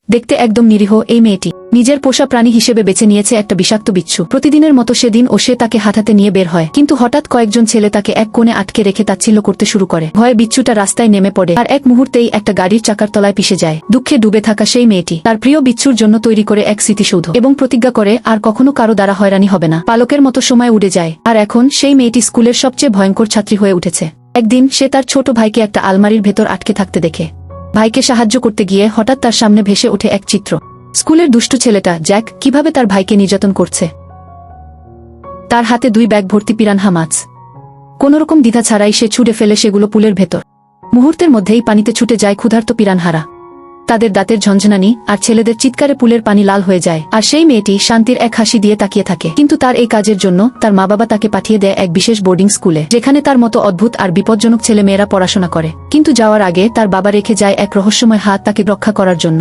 দেখতে একদম নিরীহ এই মেয়েটি নিজের পোষা প্রাণী হিসেবে বেছে নিয়েছে একটা বিষাক্ত বিচ্ছু। প্রতিদিনের মতো সেদিন সে তাকে হাঁটাতে নিয়ে বের হয়, কিন্তু হঠাৎ কয়েকজন ছেলে তাকে এক কোণে আটকে রেখে তাচ্ছিল্য করতে শুরু করে। ভয়ে বিচ্ছুটা রাস্তায় নেমে পড়ে আর এক মুহূর্তেই একটা গাড়ির চাকার তলায় পিষে যায়। দুঃখে ডুবে থাকা সেই মেয়েটি তার প্রিয় বিচ্ছুর জন্য তৈরি করে এক স্মৃতিসৌধ এবং প্রতিজ্ঞা করে আর কখনো কারো দ্বারা হয়রানি হবে না। পালকের মতো সময় উড়ে যায় আর এখন সেই মেয়েটি স্কুলের সবচেয়ে ভয়ঙ্কর ছাত্রী হয়ে উঠেছে। একদিন সে তার ছোট ভাইকে একটা আলমারির ভেতর আটকে থাকতে দেখে। ভাইকে সাহায্য করতে গিয়ে হঠাৎ তার সামনে ভেসে ওঠে এক চিত্র। স্কুলের দুষ্টু ছেলেটা জ্যাক কিভাবে তার ভাইকে নির্যাতন করছে। তার হাতে 2 ব্যাগ ভর্তি পিরানহা মাছ। কোনোরকম দ্বিধা ছাড়াই সে ছুঁড়ে ফেলে সেগুলো পুলের ভেতর। মুহূর্তের মধ্যেই পানিতে ছুটে যায় ক্ষুধার্ত পিরানহারা। তাদের দাঁতের ঝনঝনানি আর ছেলেদের চিৎকারে পুলের পানি লাল হয়ে যায়। আর সেই মেয়েটি শান্তির এক হাসি দিয়ে তাকিয়ে থাকে। কিন্তু তার এই কাজের জন্য তার মা বাবা তাকে পাঠিয়ে দেয় এক বিশেষ বোর্ডিং স্কুলে, যেখানে তার মতো অদ্ভুত আর বিপজ্জনক ছেলে মেয়েরা পড়াশোনা করে। কিন্তু যাওয়ার আগে তার বাবা রেখে যায় এক রহস্যময় হাত তাকে রক্ষা করার জন্য।